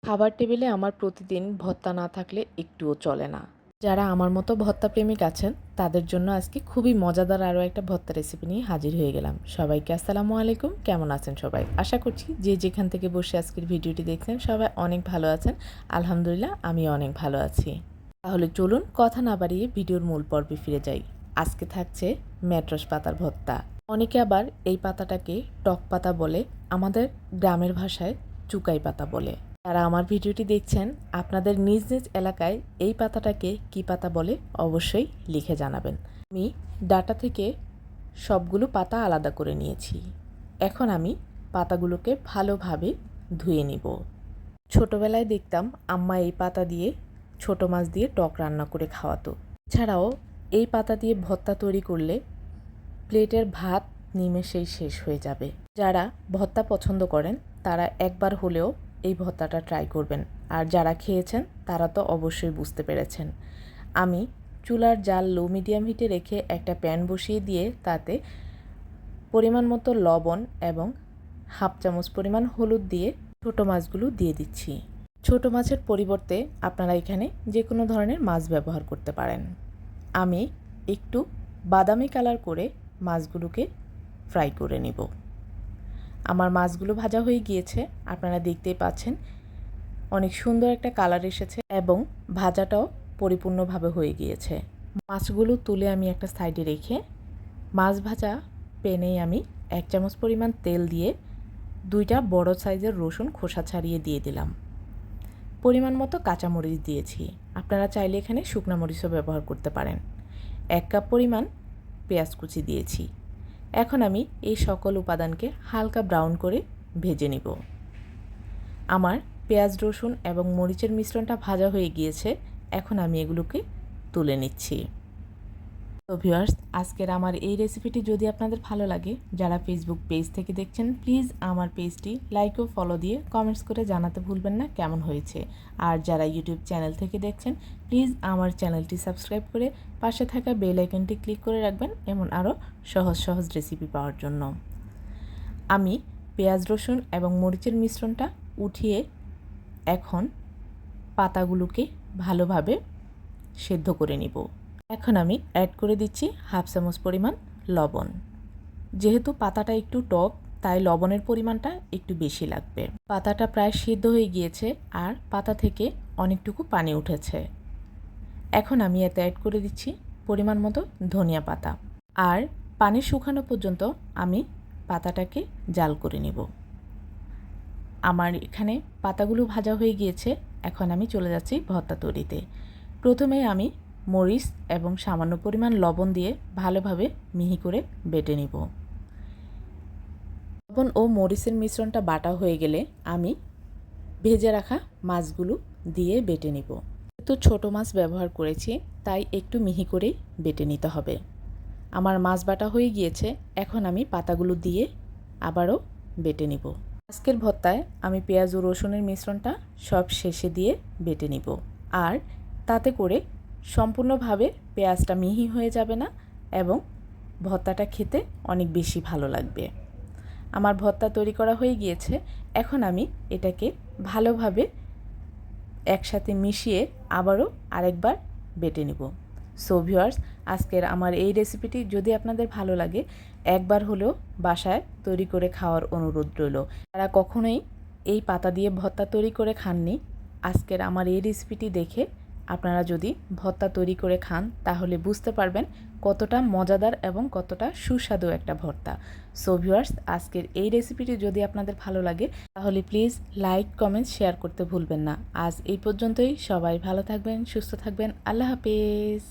খাবার টেবিলে আমার প্রতিদিন ভর্তা না থাকলে একটুও চলে না। যারা আমার মতো ভর্তা প্রেমিক আছেন তাদের জন্য আজকে খুবই মজাদার আরও একটা ভর্তা রেসিপি নিয়ে হাজির হয়ে গেলাম। সবাইকে আসসালামু আলাইকুম, কেমন আছেন সবাই? আশা করছি যে যেখান থেকে বসে আজকের ভিডিওটি দেখছেন সবাই অনেক ভালো আছেন। আলহামদুলিল্লাহ আমিও অনেক ভালো আছি। তাহলে চলুন কথা না বাড়িয়ে ভিডিওর মূল পর্বে ফিরে যাই। আজকে থাকছে মেট্রস পাতার ভর্তা। অনেকে আবার এই পাতাটাকে টক পাতা বলে, আমাদের গ্রামের ভাষায় চুকাই পাতা বলে। যারা আমার ভিডিওটি দেখছেন আপনাদের নিজ নিজ এলাকায় এই পাতাটাকে কী পাতা বলে অবশ্যই লিখে জানাবেন। আমি ডাটা থেকে সবগুলো পাতা আলাদা করে নিয়েছি। এখন আমি পাতাগুলোকে ভালোভাবে ধুয়ে নিব। ছোটোবেলায় দেখতাম আম্মা এই পাতা দিয়ে ছোট মাছ দিয়ে টক রান্না করে খাওয়াতো। এছাড়াও এই পাতা দিয়ে ভর্তা তৈরি করলে প্লেটের ভাত নিমেষেই শেষ হয়ে যাবে। যারা ভর্তা পছন্দ করেন তারা একবার হলেও এই ভর্তাটা ট্রাই করবেন। আর যারা খেয়েছেন তারা তো অবশ্যই বুঝতে পেরেছেন। আমি চুলার জাল লো মিডিয়াম হিটে রেখে একটা প্যান বসিয়ে দিয়ে তাতে পরিমাণ মতো লবণ এবং হাফ চামচ পরিমাণ হলুদ দিয়ে ছোটো মাছগুলো দিয়ে দিচ্ছি। ছোটো মাছের পরিবর্তে আপনারা এখানে যে কোনো ধরনের মাছ ব্যবহার করতে পারেন। আমি একটু বাদামি কালার করে মাছগুলোকে ফ্রাই করে নেব। আমার মাছগুলো ভাজা হয়ে গিয়েছে, আপনারা দেখতেই পাচ্ছেন অনেক সুন্দর একটা কালার এসেছে এবং ভাজাটাও পরিপূর্ণভাবে হয়ে গিয়েছে। মাছগুলো তুলে আমি একটা সাইডে রেখে মাছ ভাজা প্যানেই আমি 1 চামচ পরিমাণ তেল দিয়ে 2টা বড় সাইজের রসুন খোসা ছাড়িয়ে দিয়ে দিলাম। পরিমাণ মতো কাঁচামরিচ দিয়েছি, আপনারা চাইলে এখানে শুকনো মরিচও ব্যবহার করতে পারেন। 1 কাপ পরিমাণ পেঁয়াজ কুচি দিয়েছি। এখন আমি এই সকল উপাদানকে হালকা ব্রাউন করে ভেজে নিব। আমার পেঁয়াজ রসুন এবং মরিচের মিশ্রণটা ভাজা হয়ে গিয়েছে, এখন আমি এগুলোকে তুলে নিচ্ছি। তো ভিউয়ার্স, আজকের আমার এই রেসিপিটি যদি আপনাদের ভালো লাগে, যারা ফেসবুক পেজ থেকে দেখছেন প্লিজ আমার পেজটি লাইক ও ফলো দিয়ে কমেন্টস করে জানাতে ভুলবেন না কেমন হয়েছে। আর যারা ইউটিউব চ্যানেল থেকে দেখছেন প্লিজ আমার চ্যানেলটি সাবস্ক্রাইব করে পাশে থাকা বেল আইকনটি ক্লিক করে রাখবেন এমন আরও সহজ সহজ রেসিপি পাওয়ার জন্য। আমি পেঁয়াজ রসুন এবং মরিচের মিশ্রণটা উঠিয়ে এখন পাতাগুলোকে ভালোভাবে সেদ্ধ করে নিব। এখন আমি অ্যাড করে দিচ্ছি হাফ চামচ পরিমাণ লবণ। যেহেতু পাতাটা একটু টক তাই লবণের পরিমাণটা একটু বেশি লাগবে। পাতাটা প্রায় সিদ্ধ হয়ে গিয়েছে আর পাতা থেকে অনেকটুকু পানি উঠেছে। এখন আমি এতে অ্যাড করে দিচ্ছি পরিমাণ মতো ধনিয়া পাতা। আর পানি শুকানো পর্যন্ত আমি পাতাটাকে জাল করে নেব। আমার এখানে পাতাগুলো ভাজা হয়ে গিয়েছে, এখন আমি চলে যাচ্ছি ভর্তা তৈরিতে। প্রথমে আমি মরিচ এবং সামান্য পরিমাণ লবণ দিয়ে ভালোভাবে মিহি করে বেটে নিব। লবণ ও মরিচের মিশ্রণটা বাটা হয়ে গেলে আমি ভেজে রাখা মাছগুলো দিয়ে বেটে নিব। যেহেতু ছোটো মাছ ব্যবহার করেছি তাই একটু মিহি করেই বেটে নিতে হবে। আমার মাছ বাটা হয়ে গিয়েছে, এখন আমি পাতাগুলো দিয়ে আবারও বেটে নিব। আজকের ভর্তায় আমি পেঁয়াজ ও রসুনের মিশ্রণটা সব শেষে দিয়ে বেটে নিব। আর তাতে করে সম্পূর্ণভাবে পেঁয়াজটা মিহি হয়ে যাবে না এবং ভর্তাটা খেতে অনেক বেশি ভালো লাগবে। আমার ভর্তা তৈরি করা হয়ে গিয়েছে, এখন আমি এটাকে ভালোভাবে একসাথে মিশিয়ে আবারও আরেকবার বেটে নিব। সো ভিউয়ার্স, আজকের আমার এই রেসিপিটি যদি আপনাদের ভালো লাগে একবার হলেও বাসায় তৈরি করে খাওয়ার অনুরোধ রইল। তারা কখনোই এই পাতা দিয়ে ভর্তা তৈরি করে খাননি, আজকের আমার এই রেসিপিটি দেখে আপনারা যদি ভর্তা তৈরি করে খান তাহলে বুঝতে পারবেন কতটা মজাদার এবং কতটা সুস্বাদু একটা ভর্তা। সো ভিউয়ার্স, আজকের এই রেসিপিটি যদি আপনাদের ভালো লাগে তাহলে প্লিজ লাইক কমেন্ট শেয়ার করতে ভুলবেন না। আজ এই পর্যন্তই, সবাই ভালো থাকবেন, সুস্থ থাকবেন, আল্লাহ হাফেজ।